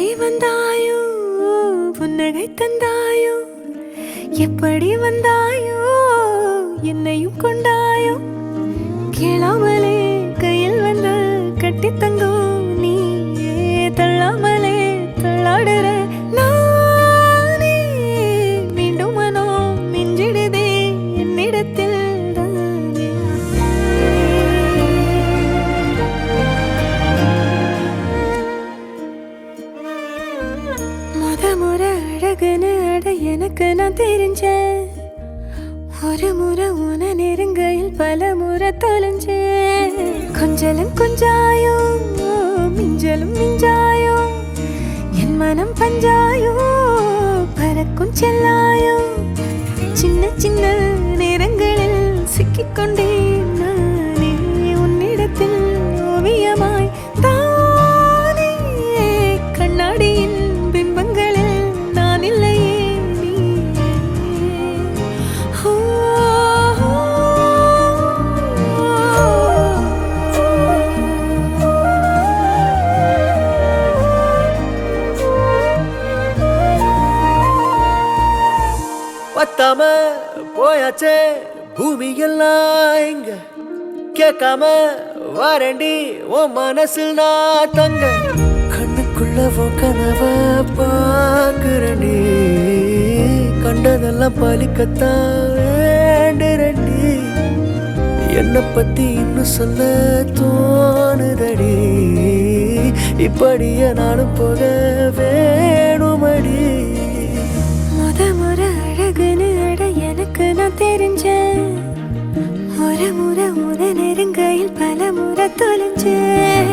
எப்படி வந்தாயோ புன்னகை தந்தாயோ எப்படி வந்தாயோ என்னையும் கொண்டாயோ கேளாமலே கையில் வந்து கட்டி தங்கோ நீ தள்ளாமலே தள்ளாடுற நானே மீண்டும் மனோ மிஞ்சிடுதே என்னிடத்தில் முறை அழகுன்னு அட எனக்கு நான் தெரிஞ்சேன் ஒரு முறை உன நெருங்கையில் பல முறை தொலைஞ்சேன் கொஞ்சலும் கொஞ்சாயோ மிஞ்சலும் மிஞ்சாயோ என் மனம் பஞ்சாயோ பறக்கும் செல்லாயோ சின்ன சின்ன நேரங்களில் சிக்கிக்கொண்டேன் நானே உன்னிடத்தில் ஓவியமாய் தானே கண்ணாடியின் பிம்பங்களில் நான் இல்லையே நீ பத்தாம போயாச்சே பூமி எல்லாம் இங்க கேட்காம வாரண்டி உன் மனசில் நான் தங்க கண்ணுக்குள்ள உன் கனவ பாக்குறண்டி கண்டதெல்லாம் பலிக்கத்தான் வேண்டுறண்டி என்னை பத்தி இன்னும் சொல்ல தோணுதடி இப்படியே நானும் போக வேணுமடி முறை அழகுன்னு அட எனக்கு நான் தெரிஞ்சேன் ஒரு முறை நெருங்கையில் பல முறை தொலைஞ்சேன்